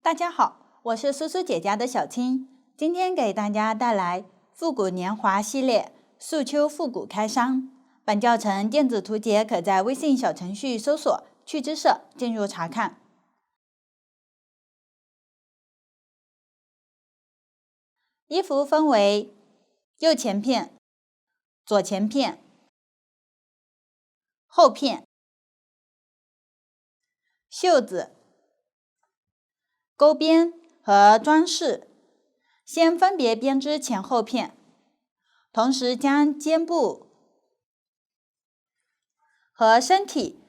大家好，我是苏苏姐家的小青，今天给大家带来复古年华系列素秋复古开箱。本教程电子图解可在微信小程序搜索“趣之社”进入查看。衣服分为右前片、左前片、后片、袖子、钩边和装饰。先分别编织前后片，同时将肩部和身体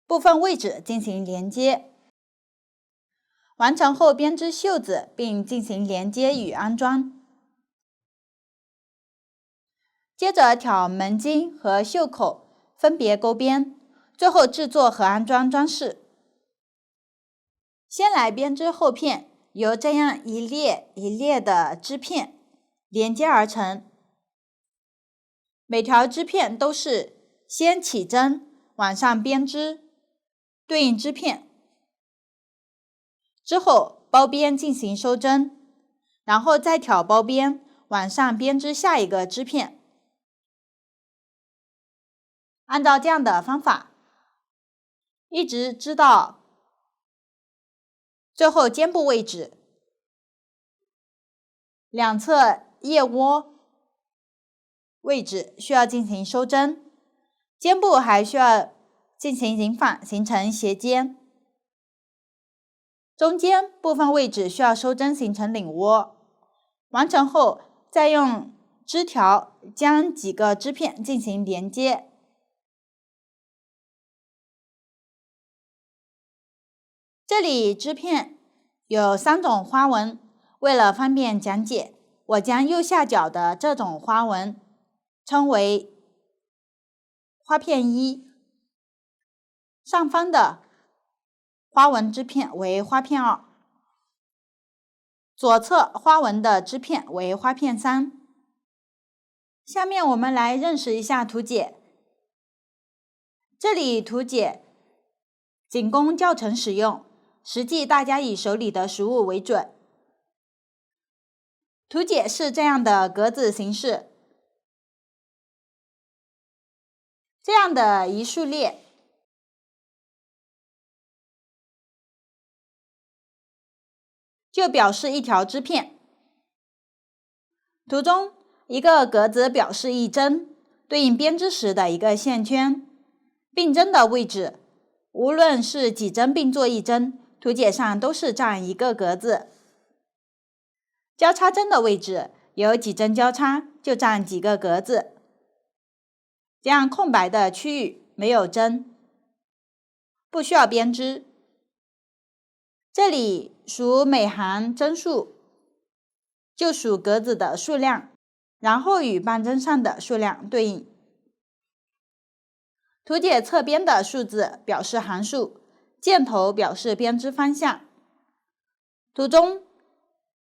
部分位置进行连接。完成后编织袖子，并进行连接与安装。接着挑门襟和袖口，分别钩边，最后制作和安装装饰。先来编织后片，由这样一列一列的织片连接而成。每条织片都是先起针，往上编织对应织片，之后包边进行收针，然后再挑包边往上编织下一个织片。按照这样的方法，一直织到最后肩部位置，两侧腋窝位置需要进行收针，肩部还需要进行引纺，形成斜肩。中间部分位置需要收针，形成领窝。完成后，再用织条将几个织片进行连接。这里织片有3种花纹，为了方便讲解，我将右下角的这种花纹称为花片1，上方的花纹织片为花片2，左侧花纹的织片为花片3。下面我们来认识一下图解。这里图解仅供教程使用，实际大家以手里的实物为准。图解是这样的格子形式，这样的一竖列，就表示一条织片。图中一个格子表示一针，对应编织时的一个线圈。并针的位置，无论是几针并作一针，图解上都是占一个格子。交叉针的位置，有几针交叉就占几个格子。这样空白的区域没有针，不需要编织。这里数每行针数，就数格子的数量，然后与半针上的数量对应。图解侧边的数字表示行数，箭头表示编织方向。图中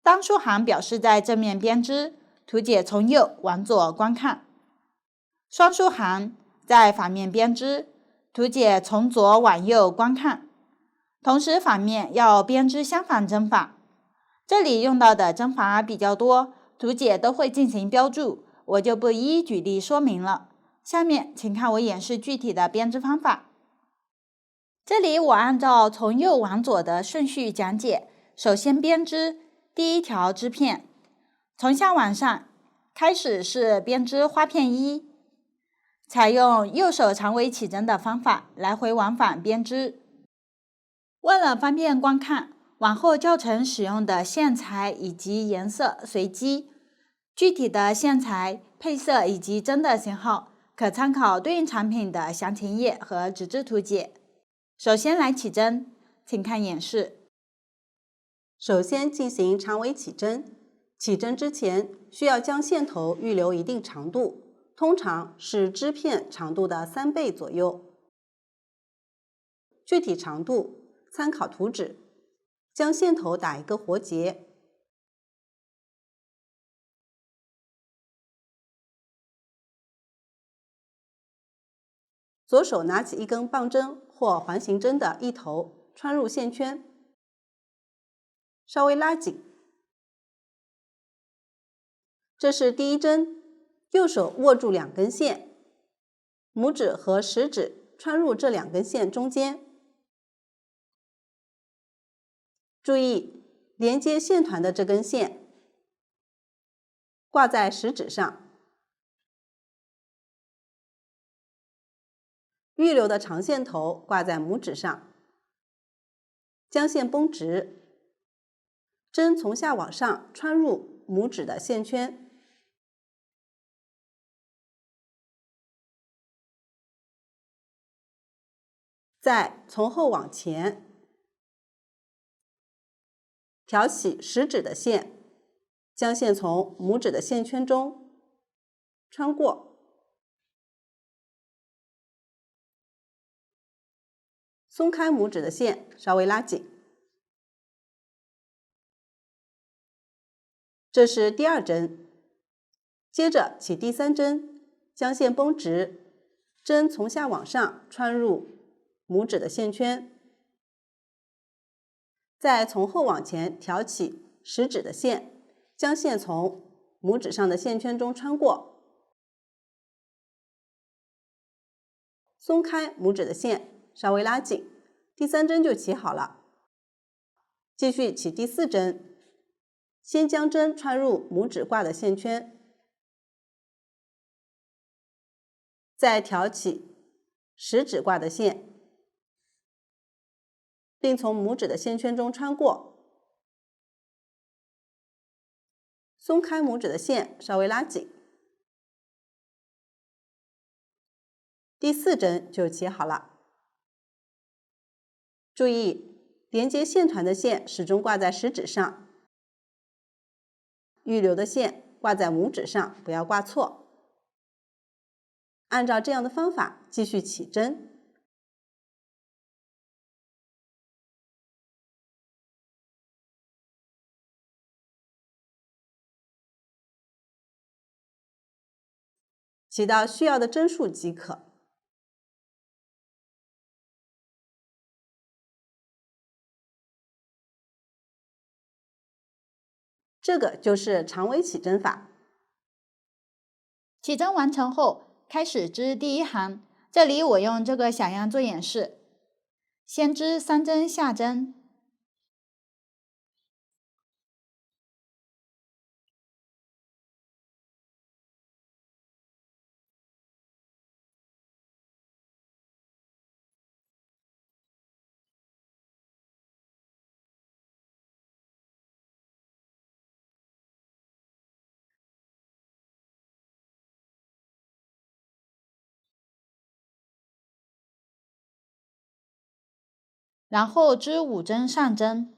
单数行表示在正面编织，图解从右往左观看；双数行在反面编织，图解从左往右观看。同时反面要编织相反针法。这里用到的针法比较多，图解都会进行标注，我就不一一举例说明了。下面请看我演示具体的编织方法。这里我按照从右往左的顺序讲解，首先编织第一条织片，从下往上，开始是编织花片1，采用右手长尾起针的方法来回往返编织。为了方便观看，往后教程使用的线材以及颜色随机，具体的线材、配色以及针的型号可参考对应产品的详情页和纸质图解。首先来起针，请看演示。首先进行长尾起针，起针之前需要将线头预留一定长度，通常是织片长度的3倍左右。具体长度参考图纸，将线头打一个活结。左手拿起一根棒针或环形针的一头，穿入线圈，稍微拉紧。这是第一针，右手握住2根线，拇指和食指穿入这2根线中间。注意，连接线团的这根线挂在食指上，预留的长线头挂在拇指上，将线绷直，针从下往上穿入拇指的线圈。再从后往前挑起食指的线，将线从拇指的线圈中穿过，松开拇指的线，稍微拉紧。这是第2针，接着起第3针，将线绷直，针从下往上穿入拇指的线圈，再从后往前挑起食指的线，将线从拇指上的线圈中穿过，松开拇指的线，稍微拉紧，第3针就起好了。继续起第4针，先将针穿入拇指挂的线圈，再挑起食指挂的线，并从拇指的线圈中穿过，松开拇指的线，稍微拉紧。第4针就起好了。注意，连接线团的线始终挂在食指上，预留的线挂在拇指上，不要挂错。按照这样的方法继续起针。起到需要的针数即可。这个就是长尾起针法。起针完成后，开始织第1行。这里我用这个小样做演示。先织3针下针，然后织5针上针，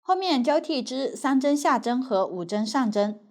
后面交替织3针下针和5针上针。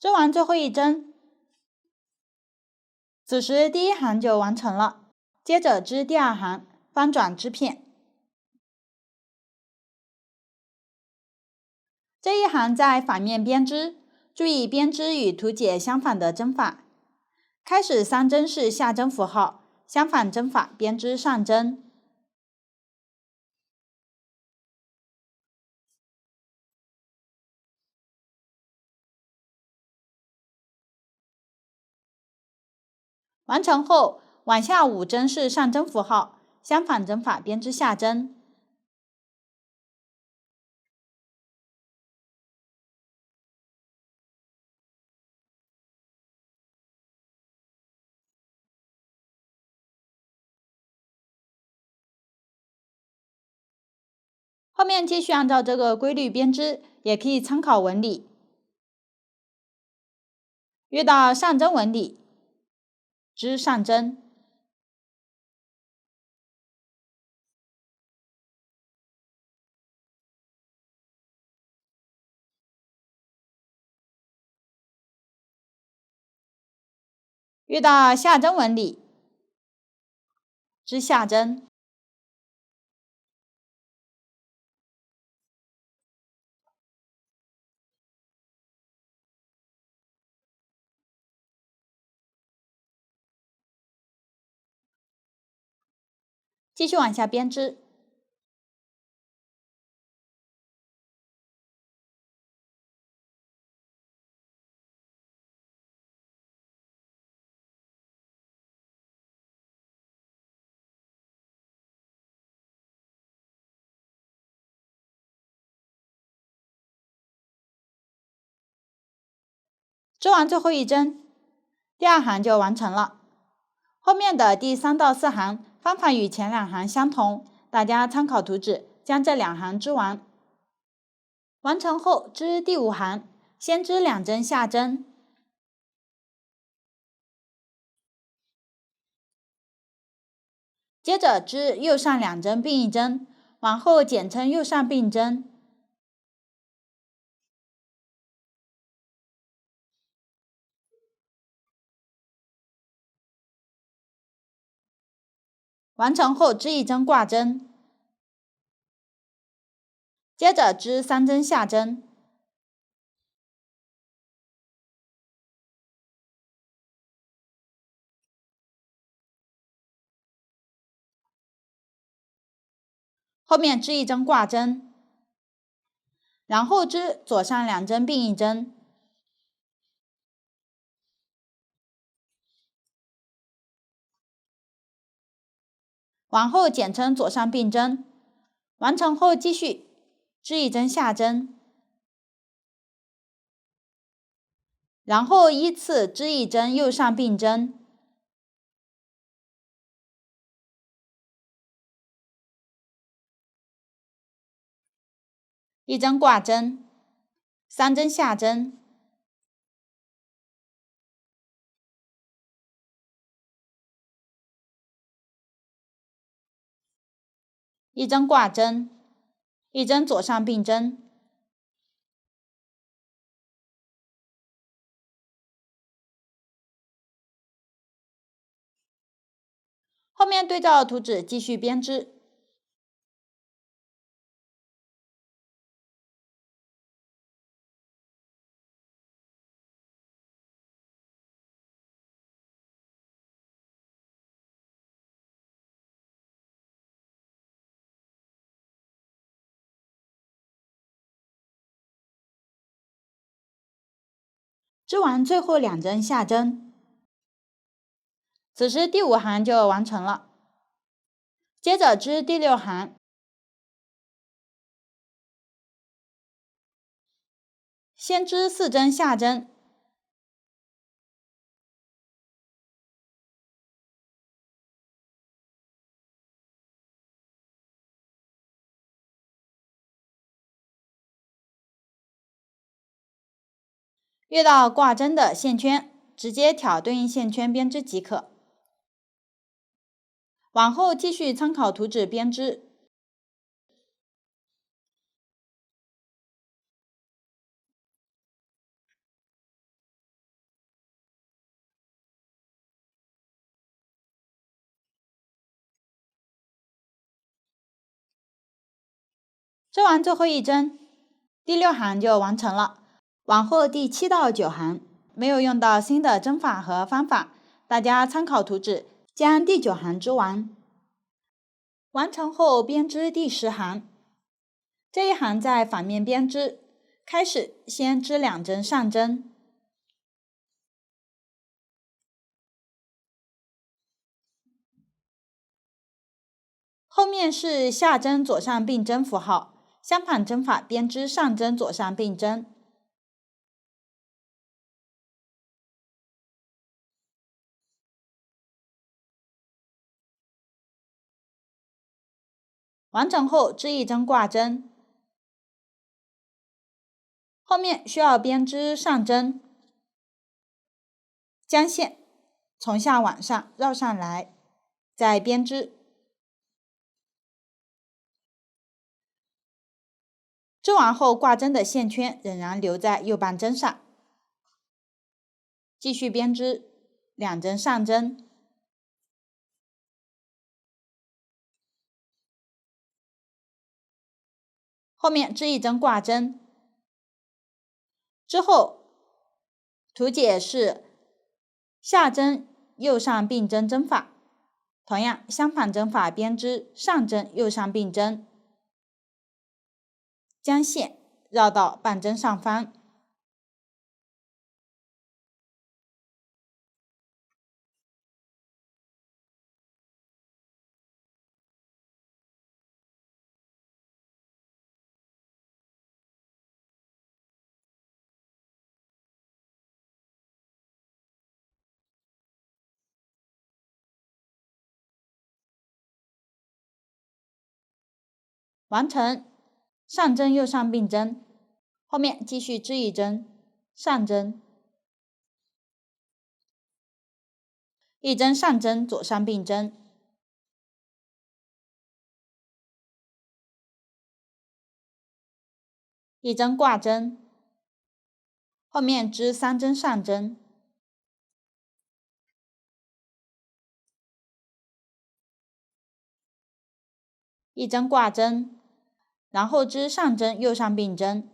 织完最后一针，此时第一行就完成了，接着织第二行，翻转织片。这一行在反面编织，注意编织与图解相反的针法。开始3针是下针符号，相反针法编织上针。完成后，往下5针是上针符号，相反针法编织下针。后面继续按照这个规律编织，也可以参考纹理。遇到上针纹理，织上针。遇到下针纹理，织下针。继续往下编织。织完最后一针，第2行就完成了。后面的第3到4行方法与前2行相同，大家参考图纸将这2行织完。完成后织第5行，先织2针下针，接着织右上2针并1针，往后减称右上并针。完成后织1针挂针，接着织3针下针，后面织1针挂针，然后织左上2针并1针，往后减称左上并针。完成后继续织1针下针，然后依次织1针右上并针，1针挂针，3针下针，1针挂针，1针左上并针。后面对照图纸继续编织。织完最后2针下针，此时第5行就完成了。接着织第6行，先织4针下针，遇到挂针的线圈，直接挑对应线圈编织即可。往后继续参考图纸编织。织完最后一针，第6行就完成了。往后第7到9行没有用到新的针法和方法，大家参考图纸将第9行织完。完成后编织第10行，这一行在反面编织，开始先织2针上针，后面是下针左上并针符号，相反针法编织上针左上并针。完成后织1针挂针，后面需要编织上针，将线从下往上绕上来，再编织。织完后挂针的线圈仍然留在右半针上，继续编织2针上针，后面织1针挂针。之后图解是下针右上并针针法，同样相反针法编织上针右上并针，将线绕到半针上方。完成上针右上并针，后面继续织1针上针，1针上针左上并针，1针挂针，后面织3针上针，1针挂针，然后织上针右上并针，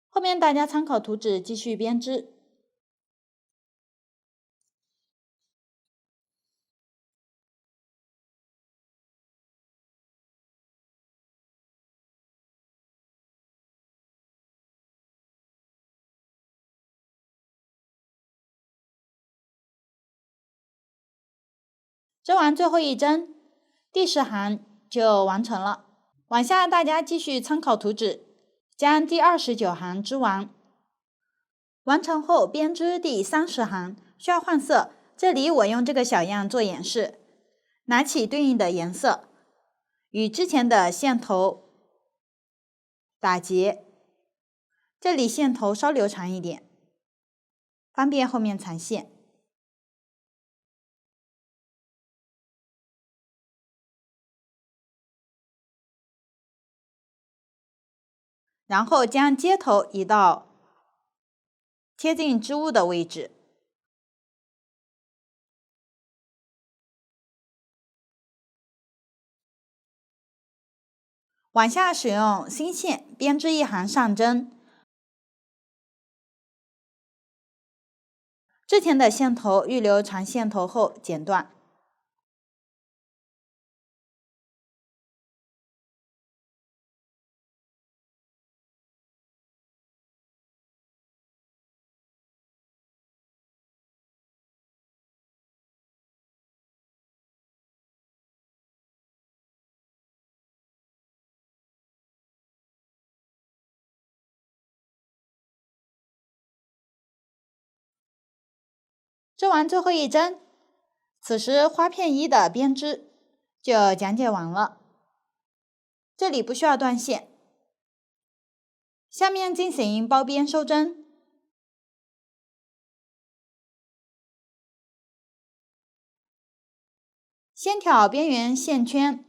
后面大家参考图纸继续编织。织完最后一针，第10行就完成了。往下大家继续参考图纸，将第29行织完。完成后编织第30行，需要换色。这里我用这个小样做演示，拿起对应的颜色，与之前的线头打结，这里线头稍留长一点，方便后面缠线。然后将接头移到贴近织物的位置，往下使用新线编织1行上针，之前的线头预留长线头后剪断。织完最后一针，此时花片1的编织就讲解完了。这里不需要断线，下面进行包边收针。先挑边缘线圈，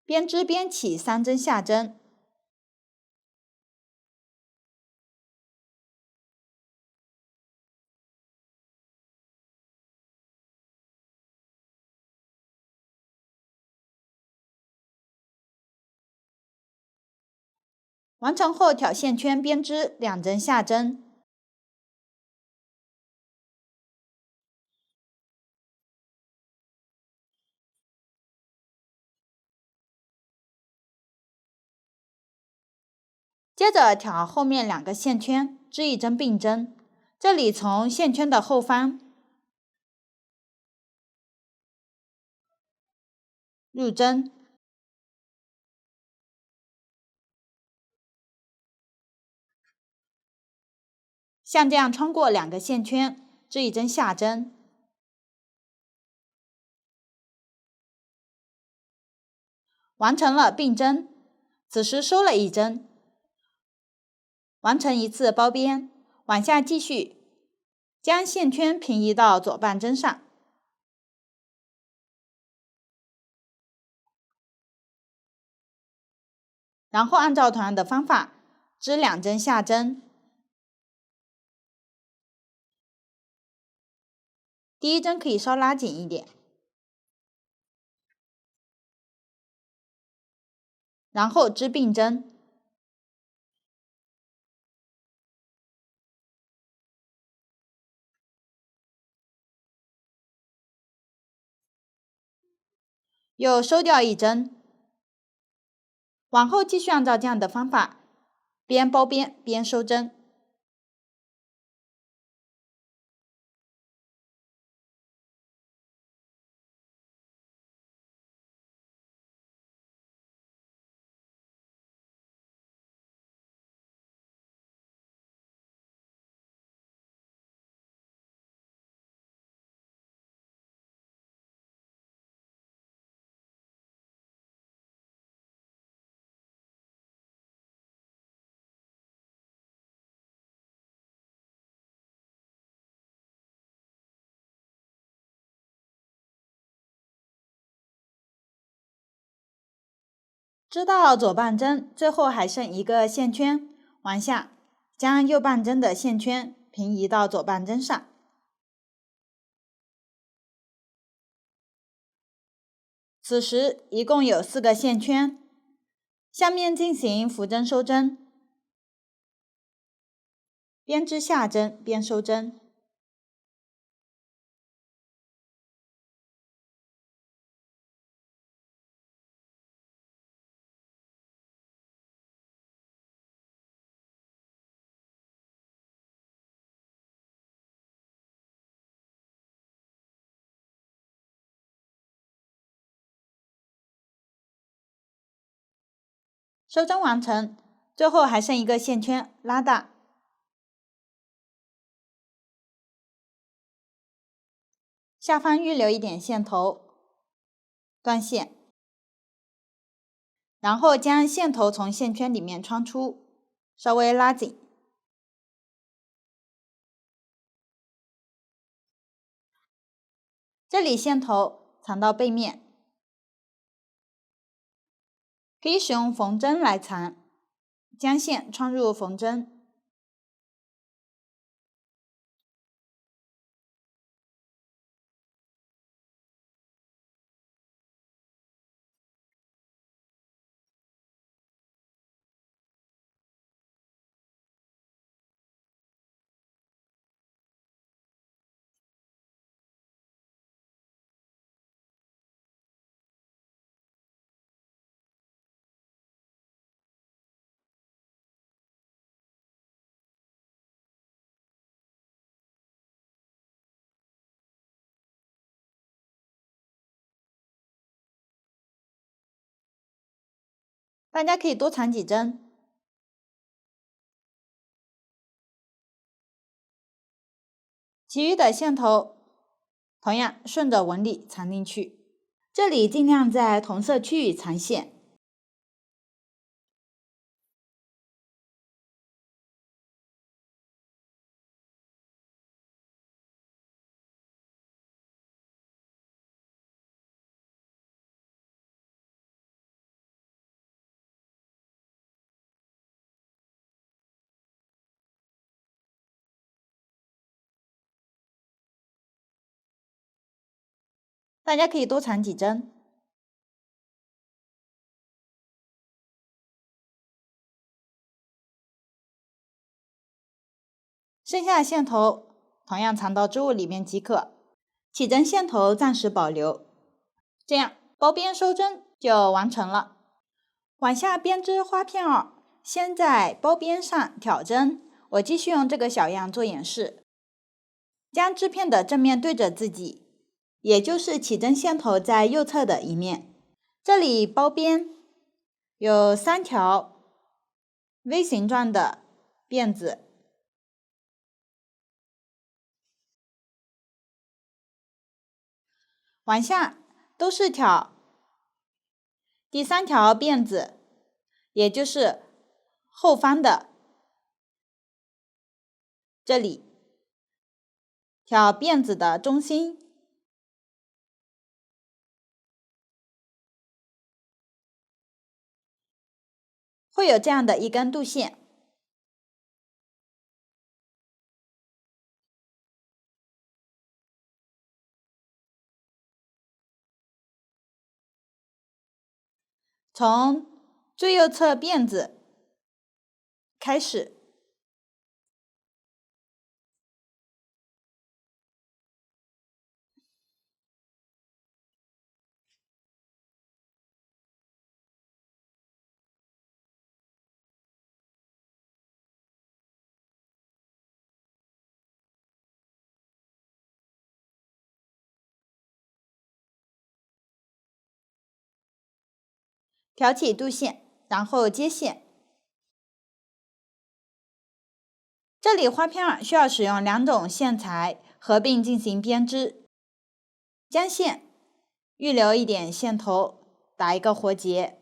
边织边起3针下针，完成后挑线圈边织2针下针，接着挑后面2个线圈织1针并针，这里从线圈的后方入针，像这样穿过2个线圈织1针下针，完成了并针。此时收了1针，完成1次包边，往下继续，将线圈平移到左半针上，然后按照同样的方法织2针下针。第1针可以稍拉紧一点，然后织并针，又收掉1针。往后继续按照这样的方法，边包边边收针。织到左半针，最后还剩1个线圈，往下将右半针的线圈平移到左半针上。此时一共有4个线圈，下面进行浮针收针，边织下针边收针。收针完成，最后还剩1个线圈，拉大，下方预留一点线头，断线，然后将线头从线圈里面穿出，稍微拉紧。这里线头藏到背面，可以使用缝针来藏，将线穿入缝针。大家可以多藏几针，其余的线头同样顺着纹理藏进去，这里尽量在同色区域藏线。大家可以多缠几针。剩下的线头同样藏到织物里面即可，起针线头暂时保留，这样包边收针就完成了。往下编织花片2，先在包边上挑针，我继续用这个小样做演示。将织片的正面对着自己，也就是起针线头在右侧的一面。这里包边有3条 V 形状的辫子，往下都是挑第3条辫子，也就是后方的这里，挑辫子的中心，会有这样的一根渡线。从最右侧辫子开始，挑起渡线，然后接线。这里花片2需要使用2种线材合并进行编织，将线预留一点线头，打一个活结，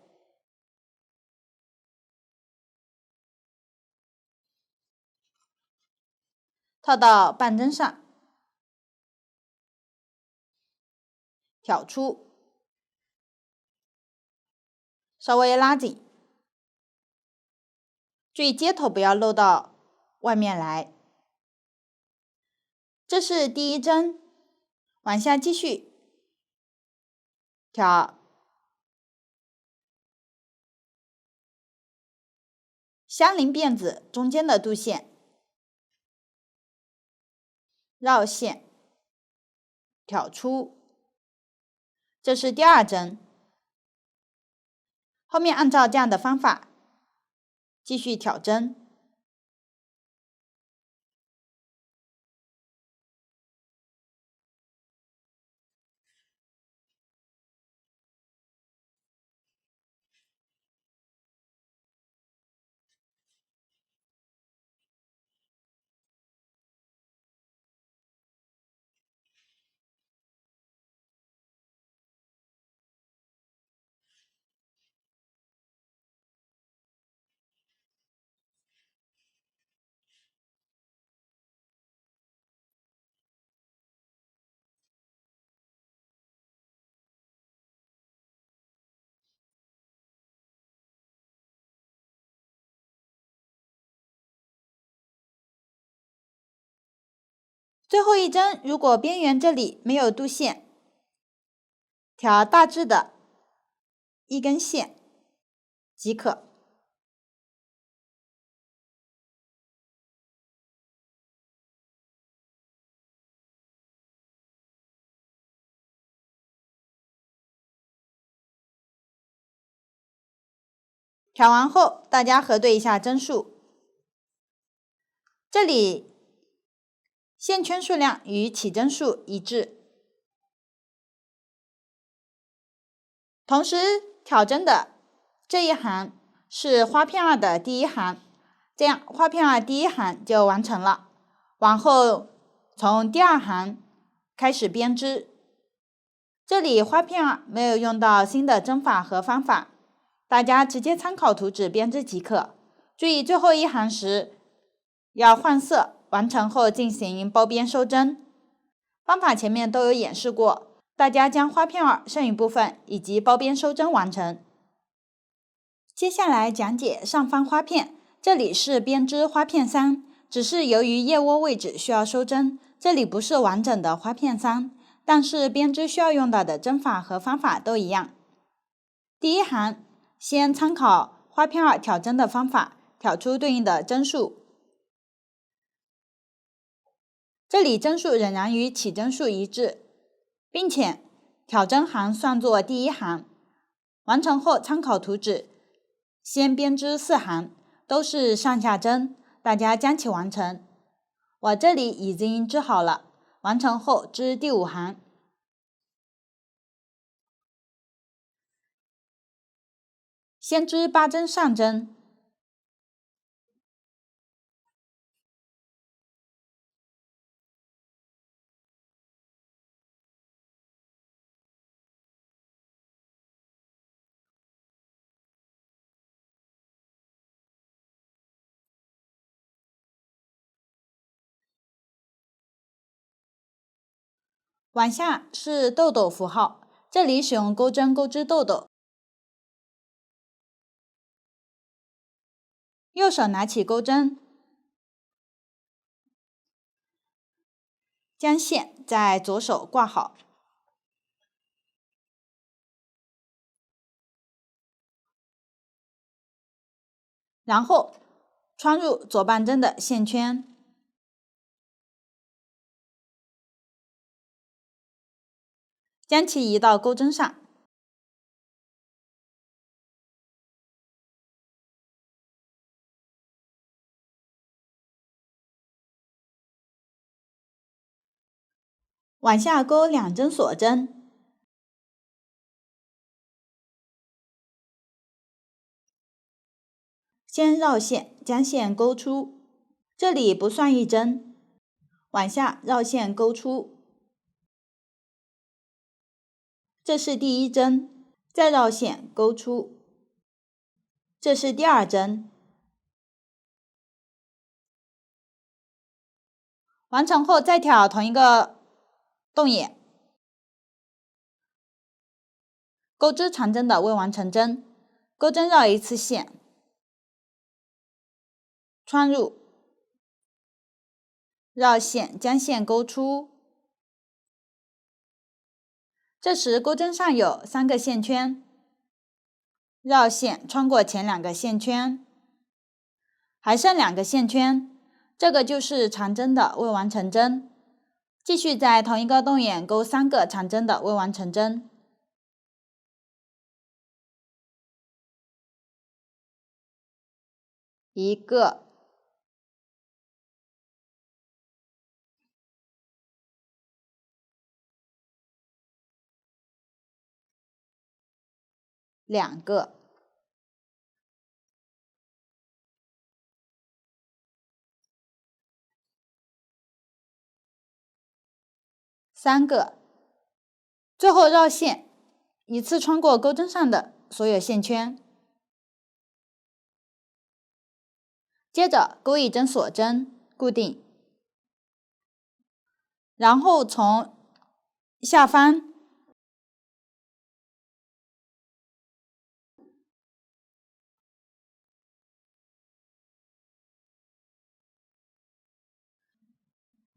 套到半针上，挑出，稍微拉紧，注意接头不要露到外面来。这是第1针，往下继续挑相邻辫子中间的渡线，绕线，挑出。这是第2针，后面按照这样的方法继续挑针。最后一针，如果边缘这里没有渡线，挑大致的一根线即可。挑完后，大家核对一下针数。这里线圈数量与起针数一致。同时挑针的这一行是花片2的第1行，这样花片2第1行就完成了。往后从第2行开始编织。这里花片2没有用到新的针法和方法，大家直接参考图纸编织即可。注意最后一行时要换色，完成后进行包边收针。方法前面都有演示过，大家将花片2剩余部分以及包边收针完成。接下来讲解上方花片，这里是编织花片3，只是由于腋窝位置需要收针，这里不是完整的花片3。但是编织需要用到的针法和方法都一样。第一行先参考花片2挑针的方法，挑出对应的针数。这里针数仍然与起针数一致，并且挑针行算作第一行。完成后参考图纸，先编织4行，都是上下针，大家将其完成。我这里已经织好了，完成后织第5行。先织8针上针，往下是豆豆符号，这里使用钩针钩织豆豆。右手拿起钩针，将线在左手挂好，然后穿入左半针的线圈，将其移到钩针上。往下钩2针锁针，先绕线将线钩出，这里不算1针，往下绕线钩出，这是第1针，再绕线钩出，这是第2针。完成后再挑同一个洞眼，钩织长针的未完成针，钩针绕一次线，穿入，绕线将线钩出。这时钩针上有3个线圈，绕线穿过前2个线圈，还剩2个线圈，这个就是长针的未完成针。继续在同一个洞眼钩3个长针的未完成针。1个，2个，3个，最后绕线，一次穿过钩针上的所有线圈。接着钩1针锁针固定，然后从下方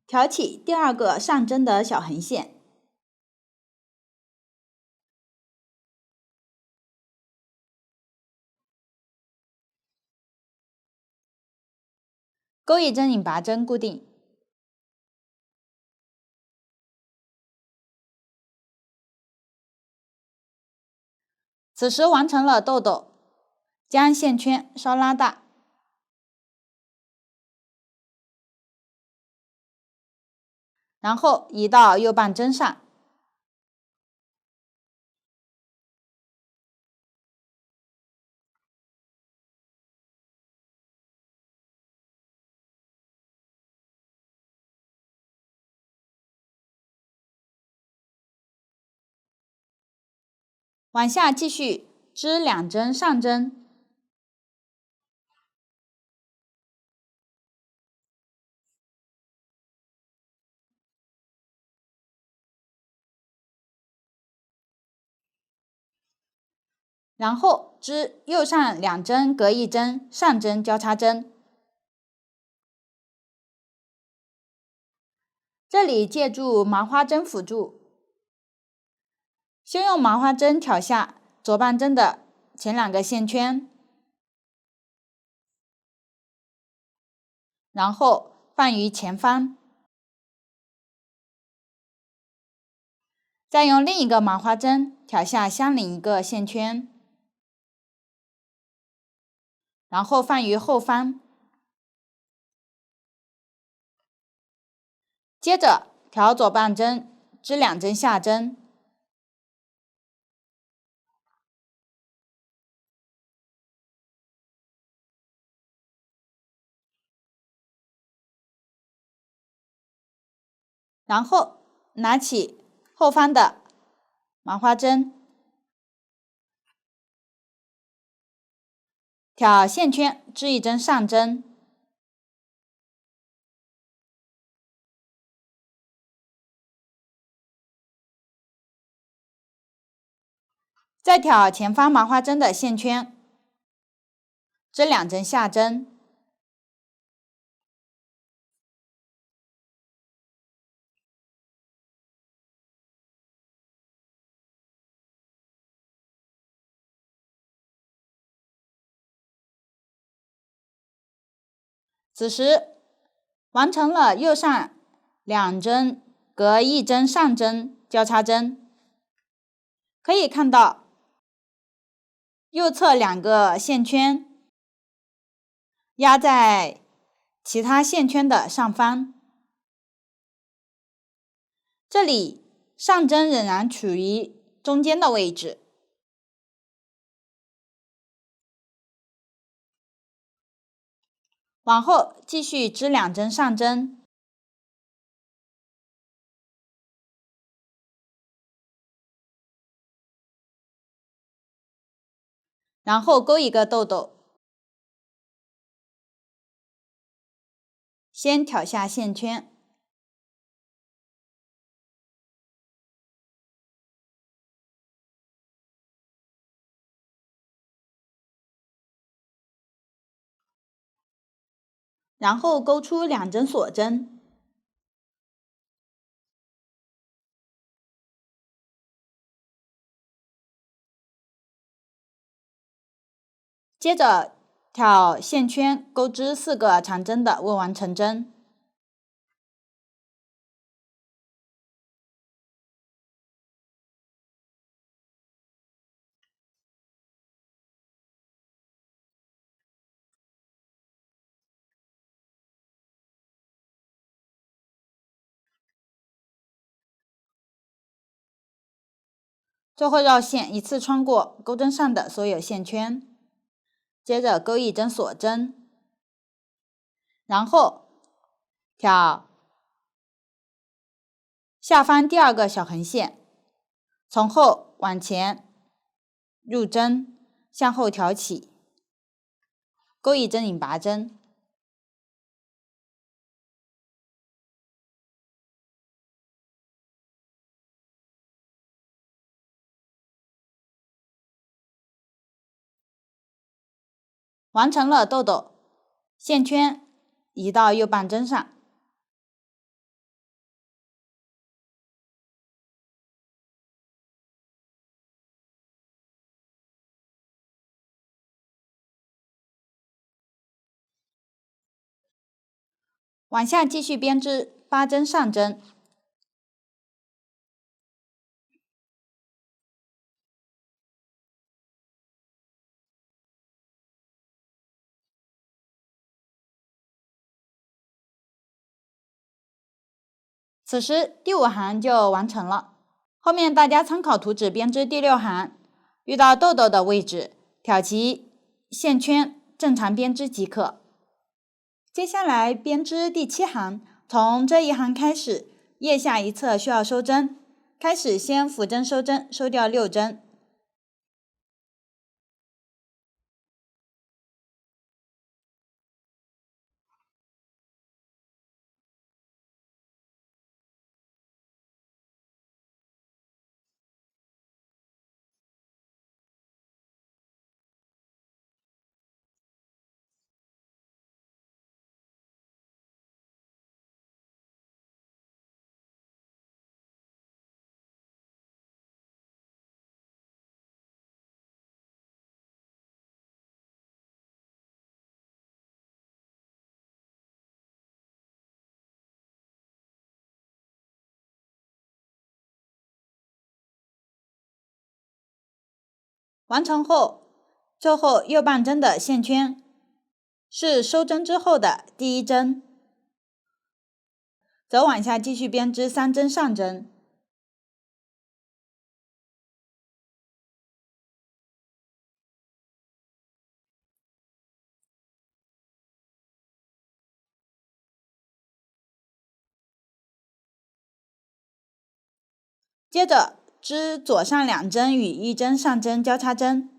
挑起第2个上针的小横线，钩1针引拔针固定。此时完成了豆豆，将线圈稍拉大，然后移到右半针上。往下继续织2针上针，然后织右上2针隔1针上针交叉针。这里借助麻花针辅助，先用麻花针挑下左半针的前2个线圈，然后放于前方，再用另一个麻花针挑下相邻一个线圈，然后放于后方。接着挑左半针，织2针下针，然后拿起后方的麻花针，挑线圈织1针上针，再挑前方麻花针的线圈，织2针下针，此时完成了右上2针隔1针上针交叉针。可以看到右侧2个线圈压在其他线圈的上方，这里上针仍然处于中间的位置。往后继续织2针上针，然后钩一个豆豆，先挑下线圈，然后钩出2针锁针，接着挑线圈钩织4个长针的未完成针。最后绕线一次穿过钩针上的所有线圈，接着钩1针锁针，然后挑下方第2个小横线，从后往前入针，向后挑起，钩1针引拔针，完成了豆豆。线圈移到右半针上，往下继续编织8针上针。此时第5行就完成了，后面大家参考图纸编织第6行，遇到豆豆的位置，挑其线圈正常编织即可。接下来编织第7行，从这一行开始，腋下一侧需要收针，开始先扶针收针，收掉6针。完成后，最后右半针的线圈是收针之后的第一针，则往下继续编织3针上针。接着织左上2针与1针上针交叉针，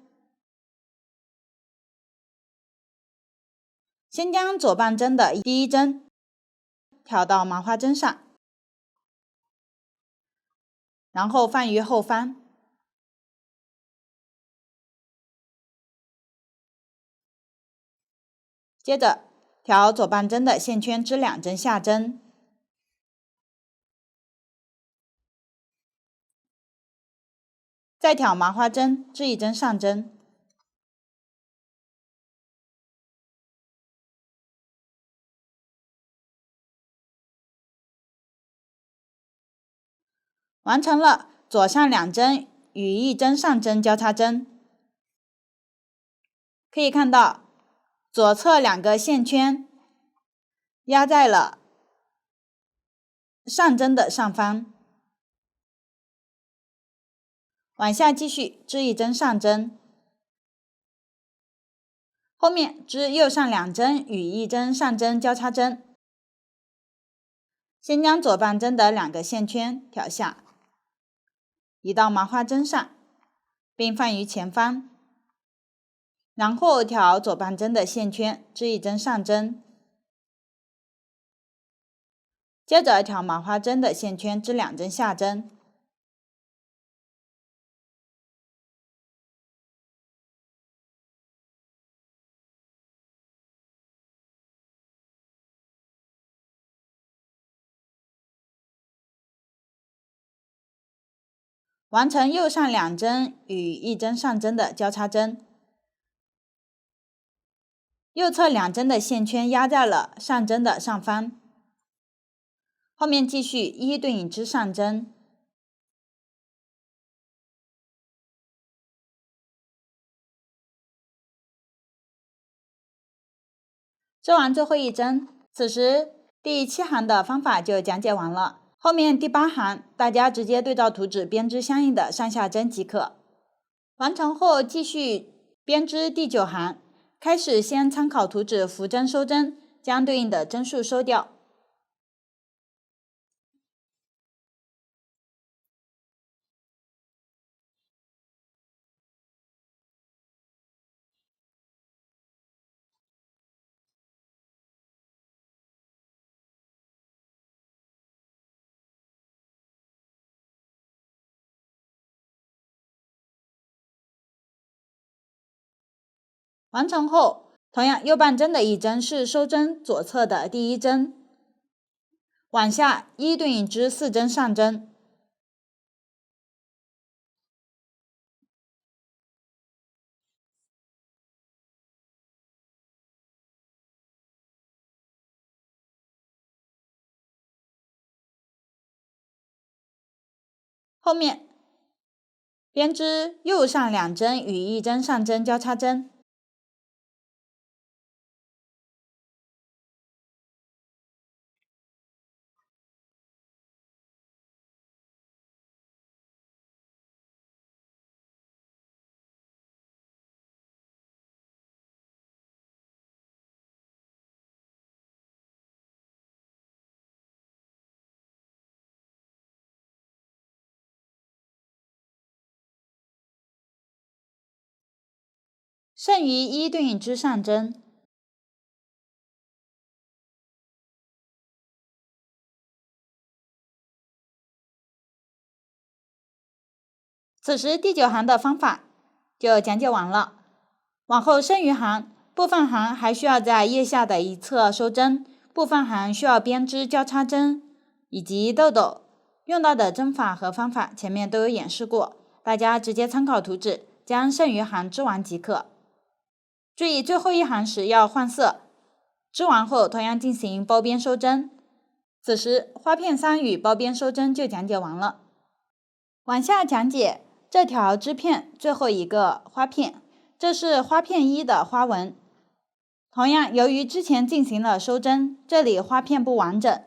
先将左半针的第一针挑到麻花针上，然后放于后方，接着挑左半针的线圈织2针下针，再挑麻花针织1针上针，完成了左上2针与1针上针交叉针。可以看到左侧2个线圈压在了上针的上方，往下继续织1针上针，后面织右上2针与1针上针交叉针，先将左半针的2个线圈挑下，移到麻花针上，并放于前方，然后挑左半针的线圈织1针上针，接着挑麻花针的线圈织2针下针，完成右上2针与1针上针的交叉针。右侧2针的线圈压在了上针的上方，后面继续一一对应织上针，织完最后1针，此时第7行的方法就讲解完了。后面第8行大家直接对照图纸编织相应的上下针即可。完成后继续编织第9行，开始先参考图纸扶针收针，将对应的针数收掉。完成后，同样右半针的1针是收针左侧的第1针，往下一一对应织4针上针，后面编织右上2针与1针上针交叉针，剩余一一对应织上针。此时第9行的方法就讲解完了。往后剩余行，部分行还需要在腋下的一侧收针，部分行需要编织交叉针以及豆豆。用到的针法和方法前面都有演示过，大家直接参考图纸将剩余行织完即可。注意最后1行时要换色，织完后同样进行包边收针。此时花片3与包边收针就讲解完了。往下讲解这条织片最后一个花片，这是花片1的花纹。同样，由于之前进行了收针，这里花片不完整，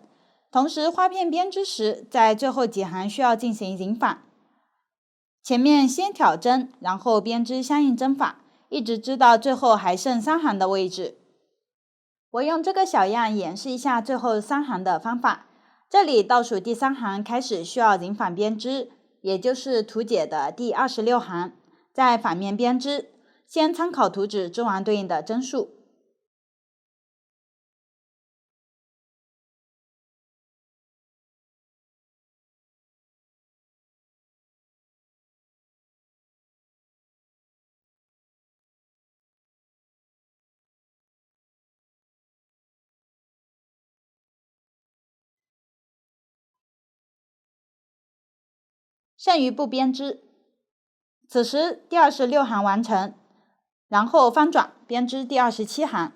同时花片编织时，在最后几行需要进行引反。前面先挑针，然后编织相应针法，一直织到最后还剩3行的位置。我用这个小样演示一下最后3行的方法。这里倒数第3行开始需要引反编织，也就是图解的第26行，在反面编织，先参考图纸织完对应的针数。剩余不编织，此时第26行完成，然后翻转编织第27行。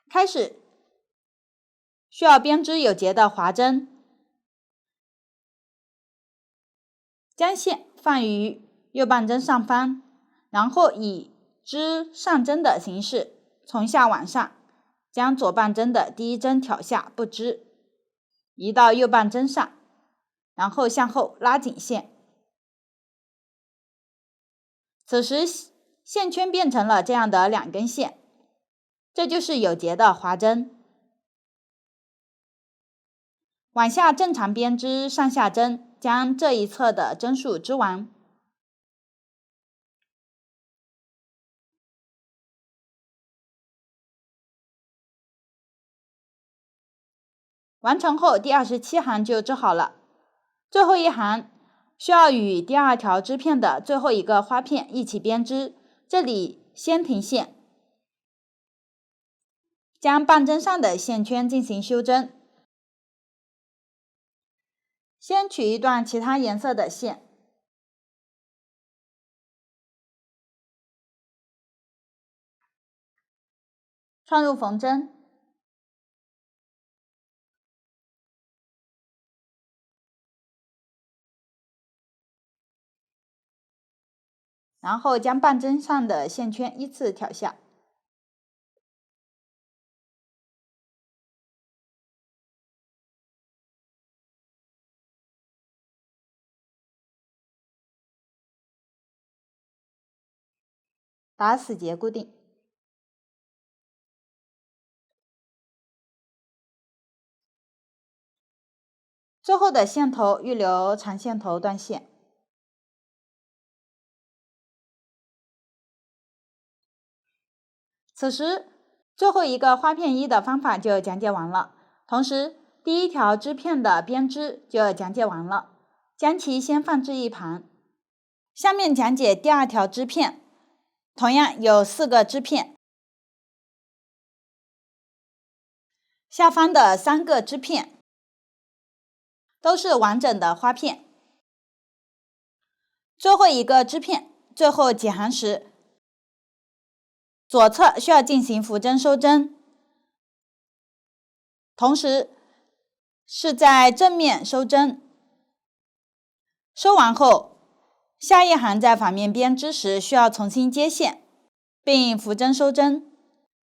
开始需要编织有结的滑针，将线放于右半针上方，然后以织上针的形式从下往上，将左半针的第1针挑下不织，移到右半针上，然后向后拉紧线。此时线圈变成了这样的2根线，这就是有结的滑针。往下正常编织上下针，将这一侧的针数织完。完成后，第27行就织好了。最后一行需要与第2条织片的最后一个花片一起编织，这里先停线，将半针上的线圈进行修针。先取一段其他颜色的线，穿入缝针，然后将半针上的线圈依次挑下。打死结固定。最后的线头预留长线头断线。此时最后一个花片1的方法就讲解完了，同时第1条织片的编织就讲解完了，将其先放置一旁。下面讲解第2条织片，同样有4个织片，下方的3个织片都是完整的花片。最后一个织片最后几行时，左侧需要进行浮针收针，同时是在正面收针。收完后，下一行在反面编织时需要重新接线，并浮针收针。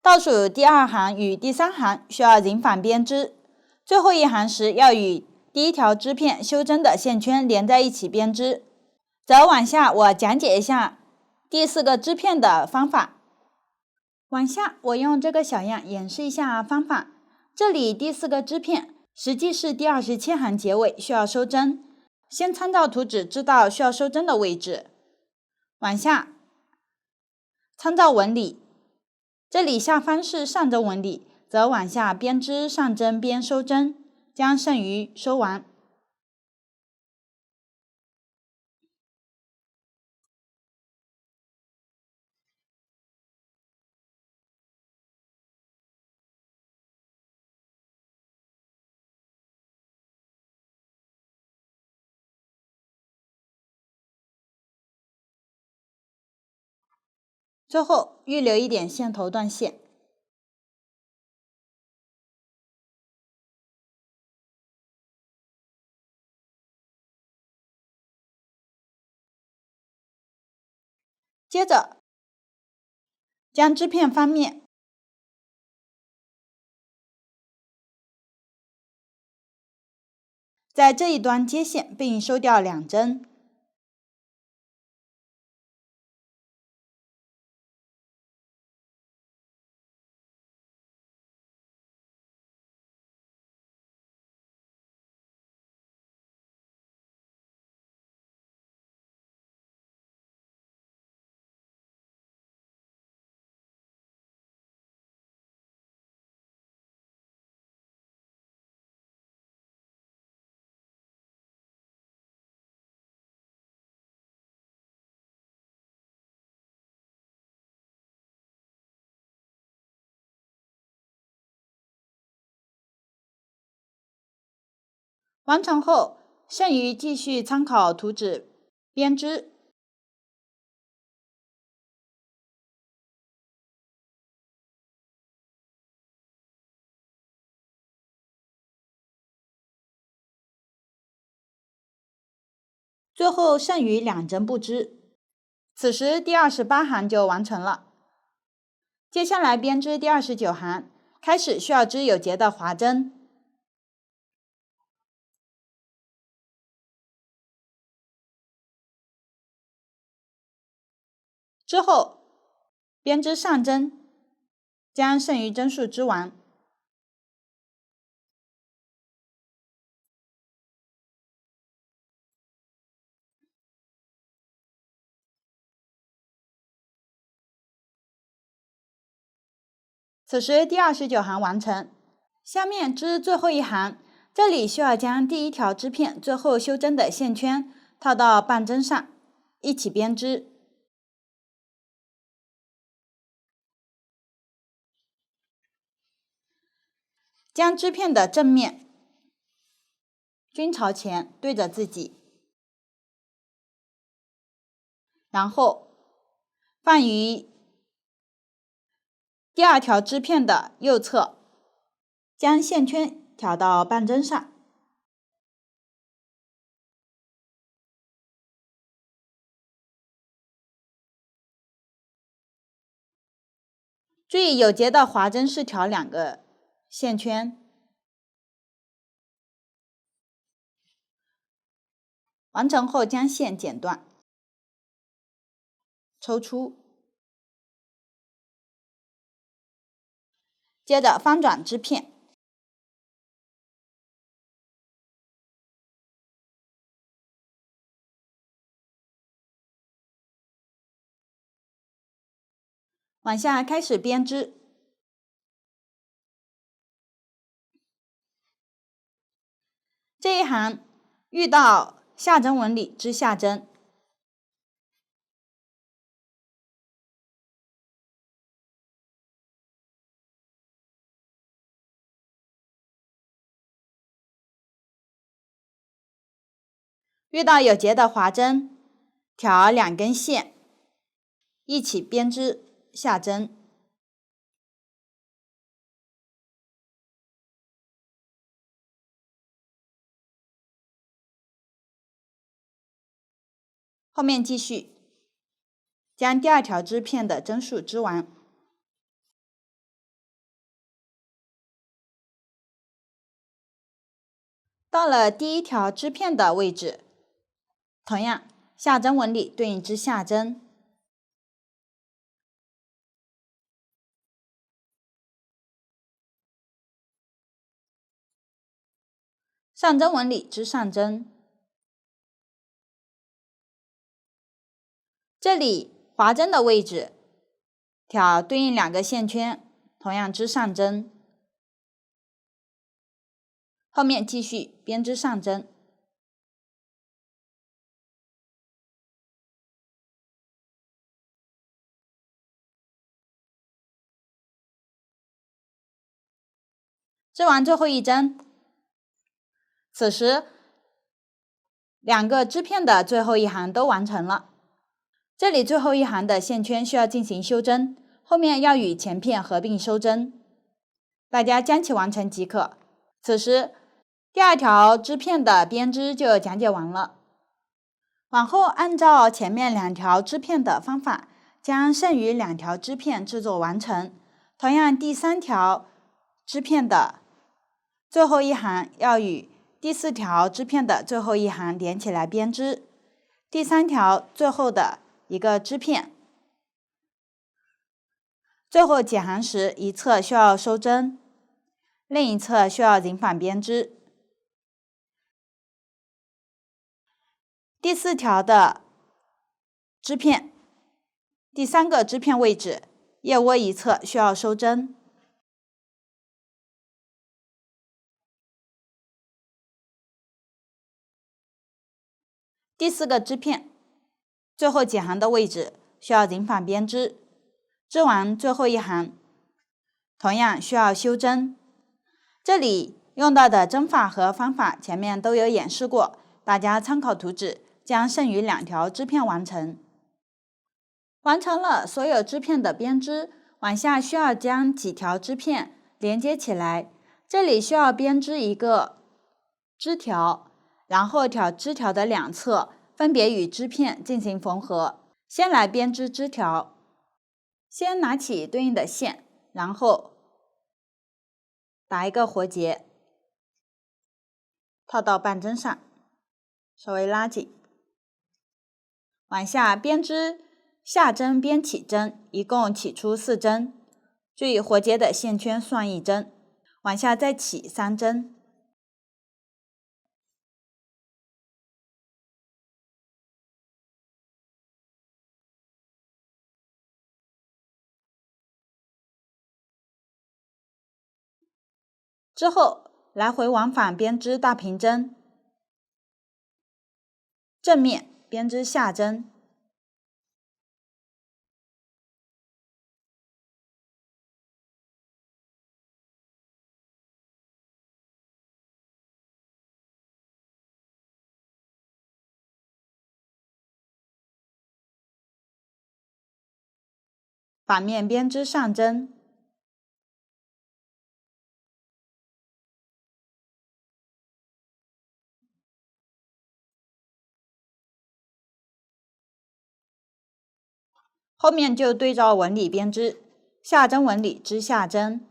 倒数第2行与第3行需要引反编织，最后一行时要与第1条织片修针的线圈连在一起编织。则往下我讲解一下第4个织片的方法。往下我用这个小样演示一下方法。这里第4个织片实际是第27行结尾需要收针，先参照图纸知道需要收针的位置。往下参照纹理，这里下方是上针纹理，则往下编织上针边收针，将剩余收完。最后预留一点线头断线。接着将织片翻面，在这一端接线并收掉2针。完成后，剩余继续参考图纸编织。最后剩余2针不织，此时第28行就完成了。接下来编织第29行，开始需要织有结的划针。之后编织上针，将剩余针数织完。此时第29行完成，下面织最后一行，这里需要将第1条织片最后修针的线圈套到半针上，一起编织。将织片的正面均朝前对着自己，然后放于第2条织片的右侧，将线圈挑到半针上。注意有结的划针是挑2个线圈。完成后将线剪断，抽出，接着翻转织片，往下开始编织。这一行遇到下针纹理织下针，遇到有结的划针，挑2根线，一起编织下针。后面继续将第2条织片的针数织完。到了第1条织片的位置，同样下针纹理对应织下针，上针纹理织上针。这里划针的位置，挑对应2个线圈，同样织上针。后面继续编织上针。织完最后一针，此时2个织片的最后一行都完成了。这里最后一行的线圈需要进行修针，后面要与前片合并收针，大家将其完成即可。此时第2条织片的编织就讲解完了。往后按照前面2条织片的方法，将剩余2条支片制作完成。同样，第3条支片的最后一行要与第4条支片的最后一行连起来编织。第3条最后的一个支片，最后解行时，一侧需要收针，另一侧需要引反编织。第4条的支片，第3个支片位置，腋窝一侧需要收针。第4个支片，最后解行的位置需要引反编织。织完最后一行，同样需要修针。这里用到的针法和方法前面都有演示过，大家参考图纸，将剩余2条织片完成。完成了所有织片的编织，往下需要将几条织片连接起来。这里需要编织一个织条，然后织条的2侧分别与织片进行缝合。先来编织织条，先拿起对应的线，然后打一个活结，套到半针上，稍微拉紧，往下编织下针编起针，一共起出4针，注意活结的线圈算1针，往下再起3针。之后来回往返编织大平针，正面编织下针，反面编织上针，后面就对照纹理编织，下针纹理织下针，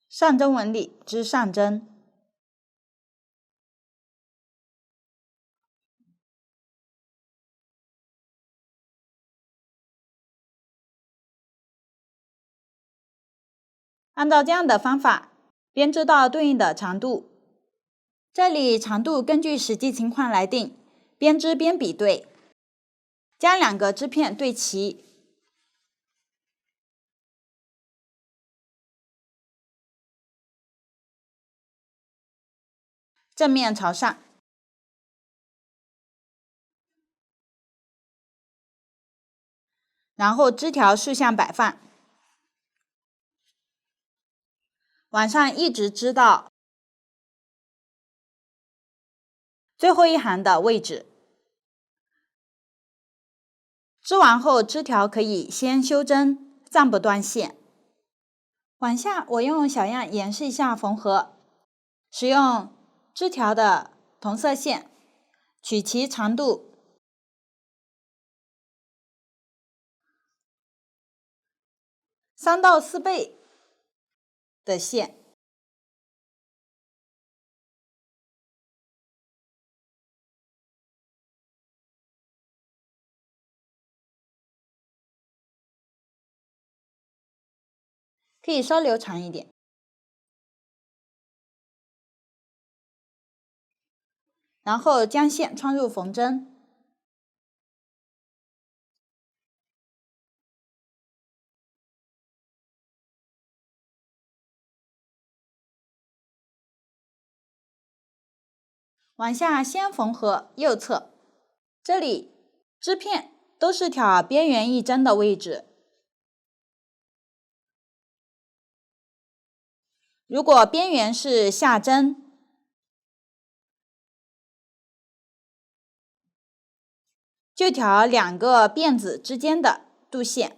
上针纹理织上针。按照这样的方法编织到对应的长度，这里长度根据实际情况来定，边织边比对，将2个织片对齐，正面朝上，然后织条竖向摆放，往上一直织到最后一行的位置。织完后，织条可以先修针，暂不断线。往下我用小样演示一下缝合，使用织条的同色线，取其长度3到4倍的线，可以稍留长一点，然后将线穿入缝针，往下先缝合右侧，这里织片都是挑边缘1针的位置。如果边缘是下针，就挑2个辫子之间的度线。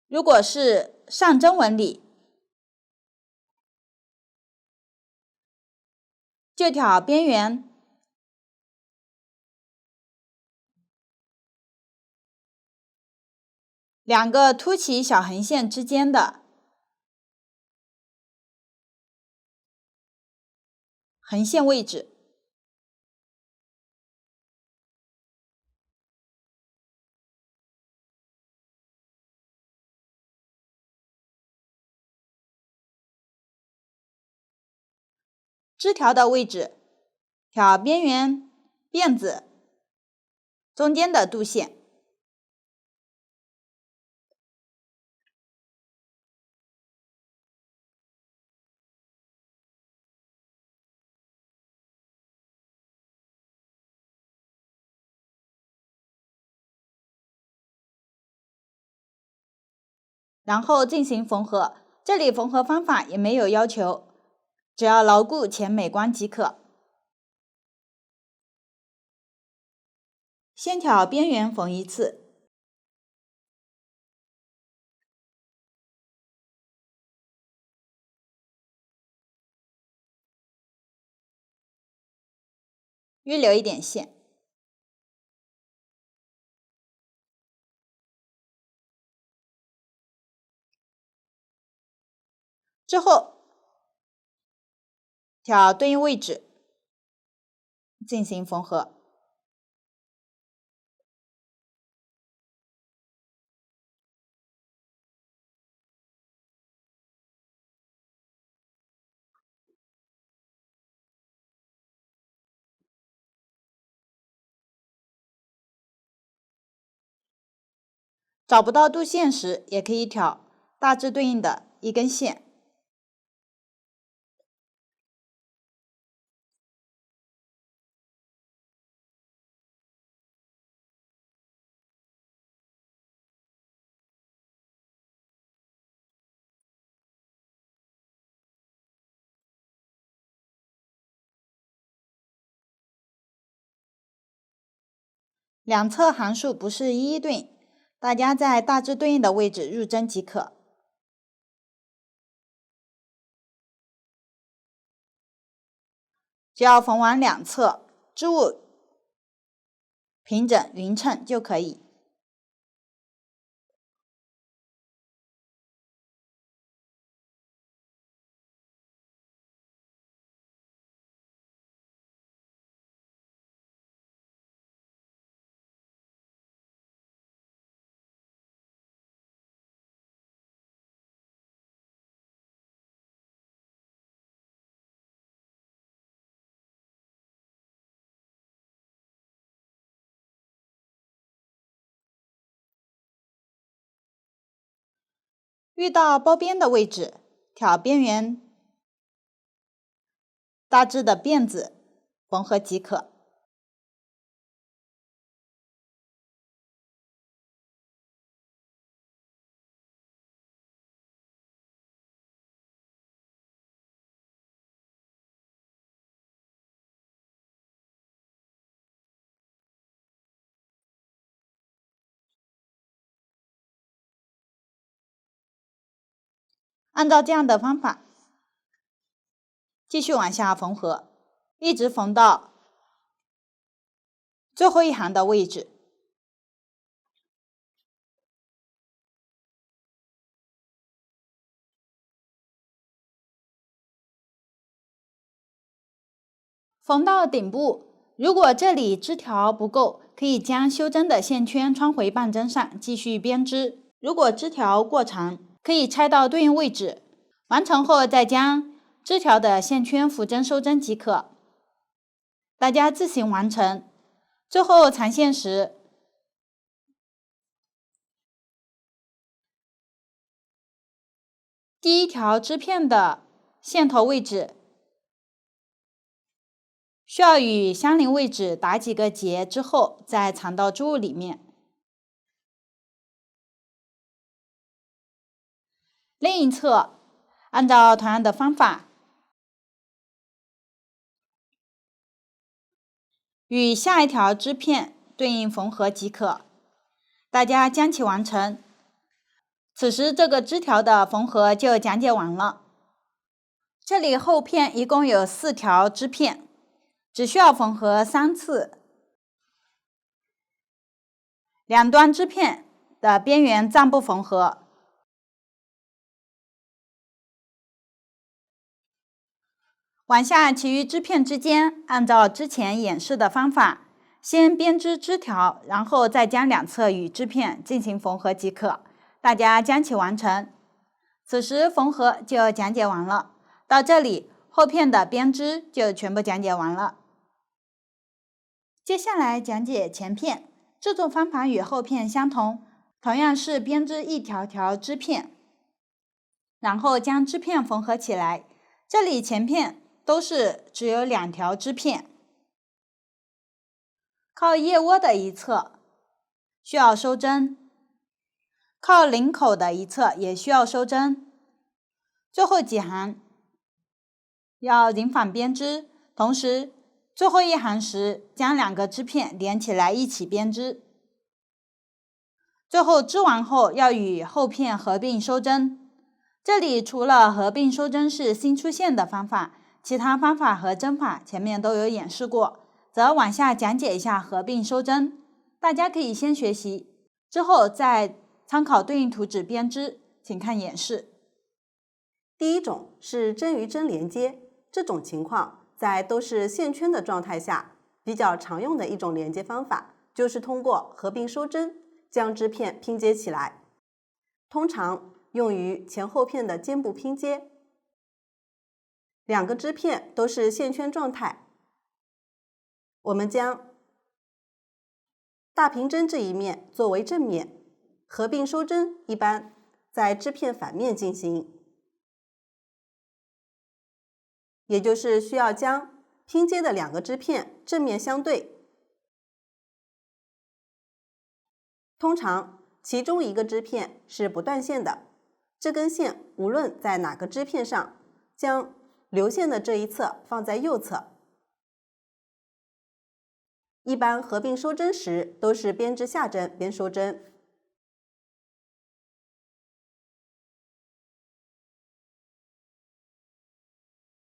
如果是上针纹理，就挑边缘两个凸起小横线之间的横线位置。枝条的位置，挑边缘辫子中间的度线。然后进行缝合，这里缝合方法也没有要求，只要牢固且美观即可。先挑边缘缝一次，预留一点线。之后挑对应位置进行缝合。找不到度线时，也可以挑大致对应的一根线。两侧函数不是一一对应，大家在大致对应的位置入针即可。只要缝完两侧，织物平整匀称就可以。遇到包边的位置，挑边缘大致的辫子缝合即可。按照这样的方法，继续往下缝合，一直缝到最后一行的位置。缝到顶部，如果这里织条不够，可以将修针的线圈穿回半针上，继续编织。如果织条过长，可以拆到对应位置，完成后再将织条的线圈扶针收针即可。大家自行完成。最后缠线时，第一条织片的线头位置需要与相邻位置打几个结之后，再藏到织物里面。另一侧，按照同样的方法，与下一条织片对应缝合即可。大家将其完成。此时这个枝条的缝合就讲解完了。这里后片一共有4条织片，只需要缝合3次。两端织片的边缘暂不缝合。往下其余织片之间，按照之前演示的方法，先编织枝条，然后再将两侧与织片进行缝合即可。大家将其完成。此时缝合就讲解完了。到这里，后片的编织就全部讲解完了。接下来讲解前片，这种方法与后片相同，同样是编织一条条织片，然后将织片缝合起来。这里前片都是只有2条织片，靠腋窝的一侧需要收针，靠领口的一侧也需要收针。最后几行要拧反编织，同时最后一行时将2个织片连起来一起编织。最后织完后要与后片合并收针。这里除了合并收针是新出现的方法，其他方法和针法前面都有演示过，则往下讲解一下合并收针。大家可以先学习，之后再参考对应图纸编织，请看演示。第一种是针与针连接，这种情况在都是线圈的状态下，比较常用的一种连接方法，就是通过合并收针将织片拼接起来，通常用于前后片的肩部拼接。2个织片都是线圈状态，我们将大平针这一面作为正面，合并收针一般在织片反面进行，也就是需要将拼接的2个织片正面相对。通常其中一个织片是不断线的，这根线无论在哪个织片上，将流线的这一侧放在右侧。一般合并收针时都是边织下针边收针。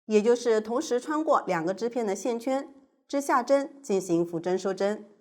也就是同时穿过2个织片的线圈，织下针进行浮针收针。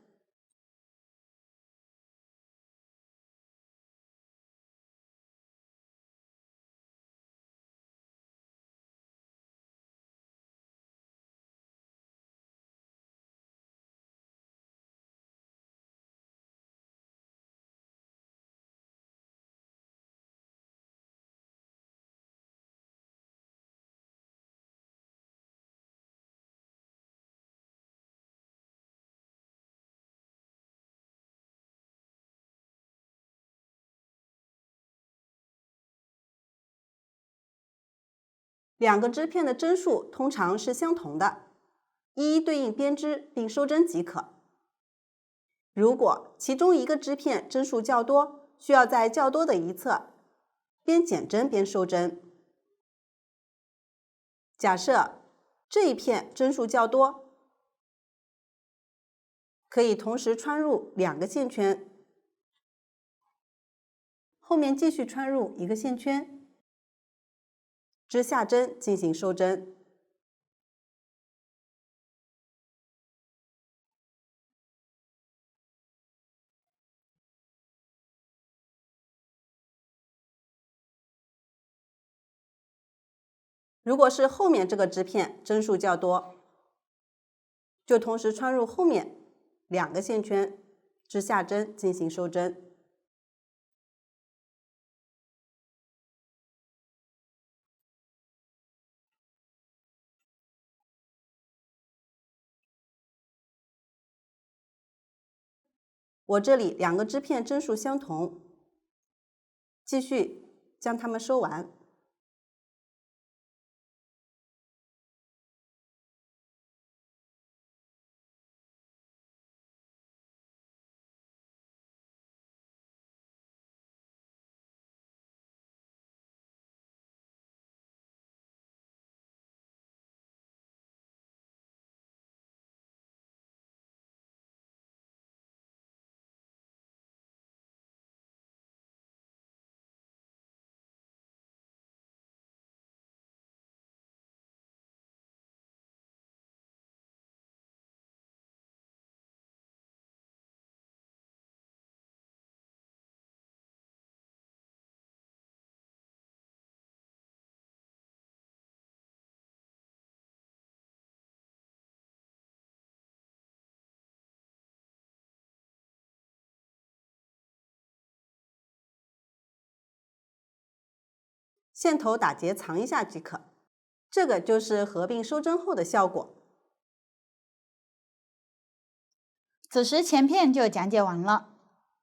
2个织片的针数通常是相同的，一一对应编织并收针即可。如果其中一个织片针数较多，需要在较多的一侧边减针边收针。假设这一片针数较多，可以同时穿入2个线圈，后面继续穿入1个线圈，织下针进行收针。如果是后面这个织片针数较多，就同时穿入后面2个线圈，织下针进行收针。我这里2个织片针数相同，继续将它们收完。线头打结藏一下即可。这个就是合并收针后的效果。此时前片就讲解完了。